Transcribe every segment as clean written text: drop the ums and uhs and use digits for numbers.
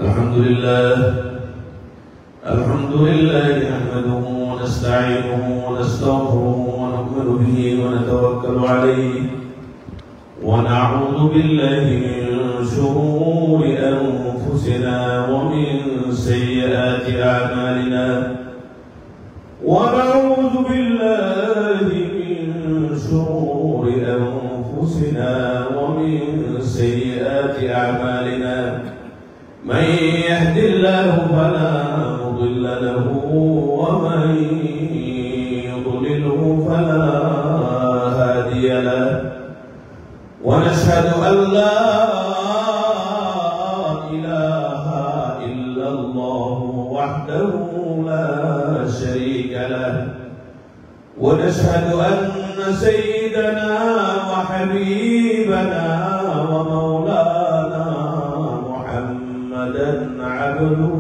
الحمد لله نحمده ونستعينه ونستغفره ونؤمن به ونتوكل عليه ونعوذ بالله من شرور أنفسنا ومن سيئات أعمالنا ونعوذ بالله من شرور أنفسنا ومن سيئات أعمالنا من يهد الله فلا مضل له ومن يضلله فلا هادي له ونشهد أن لا إله إلا الله وحده لا شريك له ونشهد أن سيدنا وحبيبنا ومولانا محمدا عبده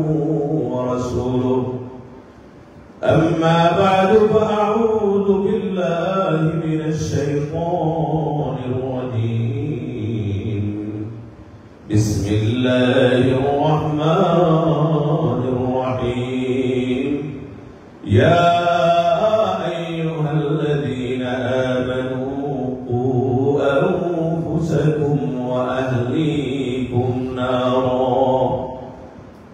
ورسوله أما بعد فأعوذ بالله من الشيطان الرجيم بسم الله الرحمن الرحيم يا أيها الذين آمنوا قوا أنفسكم وأهليكم نارا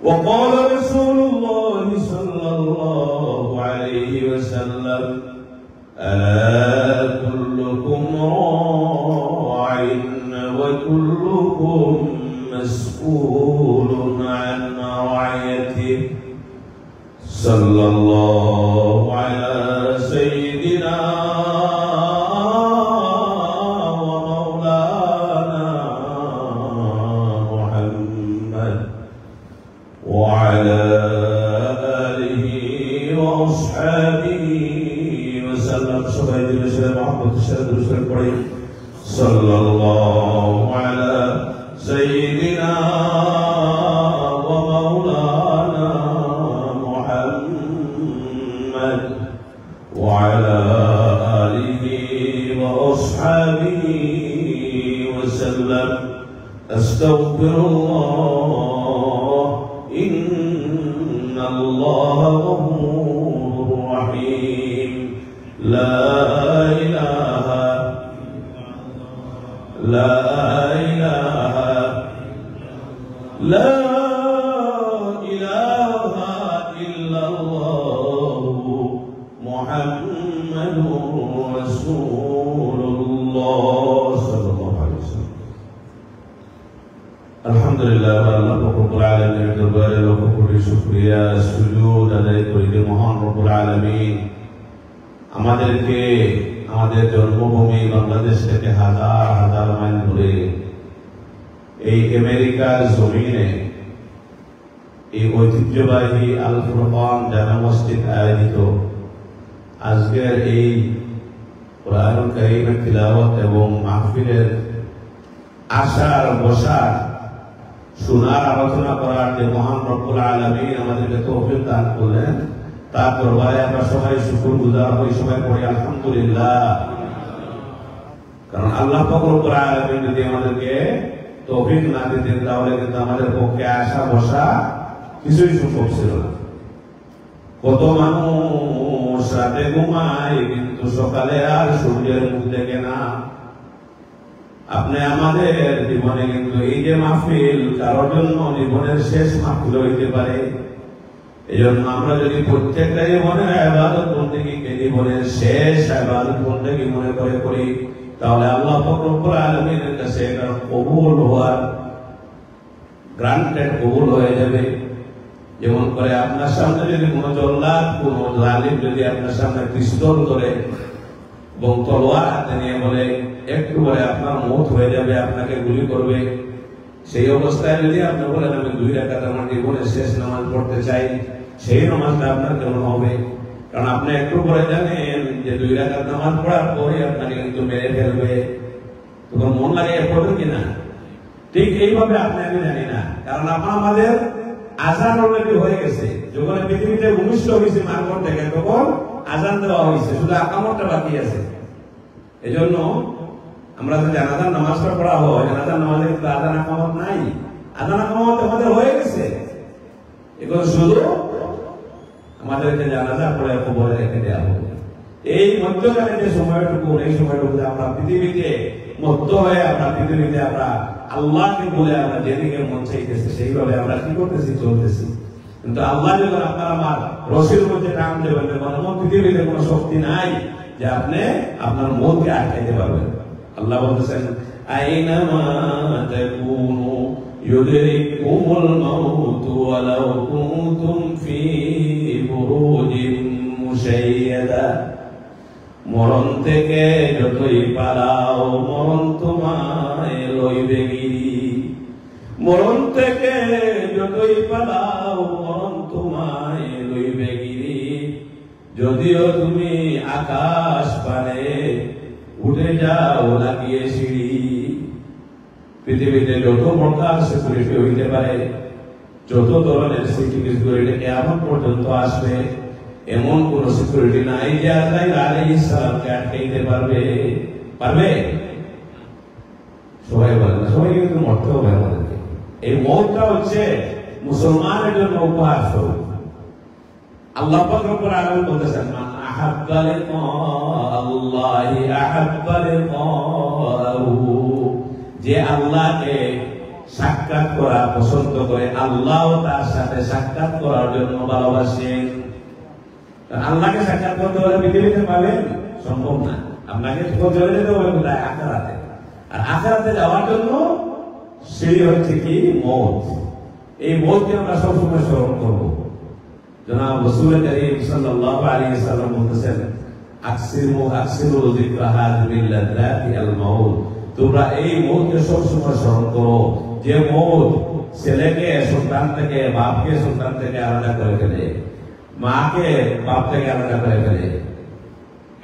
وقال رسول الله صلى الله عليه وسلم ألا كلكم راع وكلكم مسؤول عن رعيته صلى الله على سيدنا ومولانا محمد وعلى آله وأصحابه وسلم صلى الله على سيدنا ومولانا محمد وعلى آله وأصحابه وسلم أستغفر الله إن الله غفور رحيم لا إله إلا الله محمد رسول الله صلى الله عليه وسلم الحمد لله رب العالمين দরবারে লক্ষ কোটি শুকরিয়া সুজুদ আদায় করি যে মহান রব্বুল আলামিন আমাদেরকে আমাদের জন্মভূমি বাংলাদেশ থেকে হাজার হাজার মাইল দূরে এই আমেরিকার জমিনে এই ঐতিহ্যবাহী আল ফুরকান জামে মসজিদ আয়োজিত আজকের এই কোরআনুল কারীমের তিলাওয়াত এবং মাহফিলের আসার বসার শোনার আলোচনা করার যে মহান রব্বুল আলামিন আমাদেরকে তৌফিক দান করলেন তার দরবারে আমরা সবাই শুকরগুজার হই, সবাই পড়ি আলহামদুলিল্লাহ। কারণ আল্লাহ পাক রব্বুল আলামিন যদি আমাদেরকে তৌফিক না দিতেন তাহলে কিন্তু আমাদের পক্ষে আসা বসা কিছুই সম্ভব ছিল না। কত মানুষ রাতে ঘুমায় কিন্তু সকালে আর সূর্যের মুখ দেখে না। আপনি আমাদের জীবনে কিন্তু এই যে মাহফিল কারোর জন্য জীবনের শেষ মাহফিল হইতে পারে। এই জন্য আমরা যদি প্রত্যেকটা জীবনের ইবাদত বন্দেগীকে জীবনের শেষ ইবাদত বন্দেগী মনে করে করি তাহলে আল্লাহ পাক রব্বুল আলামিনের কাছে এটা কবুল হওয়ার গ্রান্টেড কবুল হয়ে যাবে। যেমন করে আপনার সামনে যদি কোনো জল্লাদ কোনো জালিম যদি আপনার সামনে পিস্তল ধরে এবং তলোয়ার হাতে নিয়ে বলে একটু পরে আপনার মওত হয়ে যাবে, আপনাকে গুলি করবে, সেই অবস্থায় যদি আপনি বলেন আমি 2 রাকাত আমার জীবনের শেষ নামাজ পড়তে চাই, সেই নামাজটা আপনার কেমন হবে? কারণ আপনি একটু পরে জানেন যে 2 রাকাত নামাজ পড়ার পরে আপনাকে কিন্তু মেরে ফেলবে, তখন মন লাগে পড়বে কিনা? ঠিক এইভাবে আপনি আমি জানি না, কারণ আমাদের আজান অলরেডি হয়ে গেছে। যখন পৃথিবীতে ভূমিষ্ঠ হয়েছে মারকট থেকে তখন আজান দেওয়া হয়েছে, শুধু আকামতটা বাকি আছে। এই জন্য আমরা যে জানাজার নামাজটা পড়া হয়, জানাজার নামাজে কিন্তু আজান আকামত নাই। আজান আমাদের হয়ে গেছে, এগুলো শুধু আমাদেরকে জানাজা পড়ে কবরে রেখে দেওয়া হবে। এই মধ্যখানে যে সময়টুকু, এই সময়টুকু আমরা পৃথিবীতে মধ্য হয়ে আমরা পৃথিবীতে আমরা আল্লাহকে বলে আমরা যেদিকে মন চাইতেছি সেইভাবে আমরা কি করতেছি, চলতেছি। কিন্তু আল্লাহ যখন আপনার আমার রশির মধ্যে টান দেবেন, পৃথিবীতে কোনো শক্তি নাই যে আপনি আপনার মনকে আটকাইতে পারবেন। আল্লাহ বলতেছেন আইনামা তাকুনু ইউদরিকুমুল মাউতু ওয়ালাউ কুনতুম ফি বুরুজিন মুশাইয়াদা। মরণ থেকে যতই পালাও মরণ তোমায় লইবে গিরি। মরণ থেকে যতই পালাও মরণ তোমায় লইবে গিরি। যদিও তুমি আকাশ পানে উঠে যাও লাগিয়ে সিঁড়ি। পৃথিবীতে যত প্রকার সিকিউরিটি হইতে পারে, যত ধরনের সিকিউরিটি কেমন পর্যন্ত আসবে, এমন কোন সিকিউরিটি নাই যে আজরাইল আলাইহিস সালামকে আটকাইতে পারবে। পারবে? সবাই বলে না, সবাই কিন্তু মরতে হবে আমাদেরকে। এই মওতটা হচ্ছে মুসলমানের জন্য উপহার স্বরূপ। আল্লাহ পাক রব্বুল আলামিন বলতেছেন মান আহাব্বা লিকা আল্লাহি আহাব্বা লিকাহু। যে আল্লাহকে সাক্ষাৎ করা পছন্দ করে, আল্লাহ তার সাথে সাক্ষাৎ করার জন্য ভালোবাসেন। আল্লাহকে সাক্ষাৎ করতে হলে পৃথিবীতে পাবেন? সম্ভব না। আপনাকে চলে যেতে হবে কোথায়? আখিরাতে। আর আখিরাতে যাওয়ার জন্য সিঁড়ি হচ্ছে কি? মওত। এই মওতকে আমরা সবসময় স্মরণ করবো। জনাব রাসূল কারীম সাল্লাল্লাহু আলাইহি ওয়াসাল্লাম বলতেছেন আকসিরু যিকরা হাযিহিল লাযাতি আল মাউত। তোমরা এই মওতকে সবসময় স্মরণ করো, যে মওত ছেলেকে সন্তান থেকে, বাপকে সন্তান থেকে আলাদা করে ফেলে, মাকে বাপ থেকে আলাদা করে ফেলে।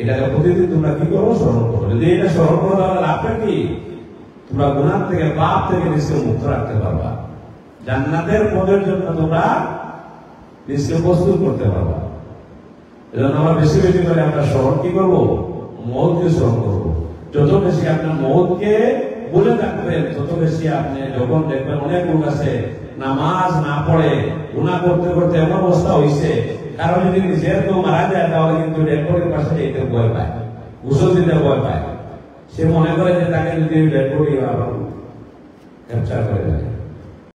এটাকে প্রতিদিন তোমরা কি করো? স্মরণ করো। যদি এটা স্মরণ করো তাহলে লাভটা কি? তোমরা গুনাহ থেকে, পাপ থেকে নিজেকে মুক্ত রাখতে পারবা। জান্নাতের পদের জন্য তোমরা নিজেকে প্রস্তুত করতে পারবা। এজন্য আমরা বেশি বেশি করে আমরা স্মরণ কি করবো? মওতকে স্মরণ করবো। যত বেশি আপনার মওতকে বলে থাকবেন, তত বেশি আপনি যখন দেখবেন অনেক লোক আছে নামাজ না পড়ে গুনাহ করতে করতে এমন অবস্থা হয়েছে, কারণ যদি নিজের কেউ মারা যায় তাহলে কিন্তু ডেডবডির পাশে যেতে ভয় পায়, গোসল দিতে ভয় পায়। সে মনে করে যে তাকে যদি ডেডবডি ক্যাপচার করে দেয়।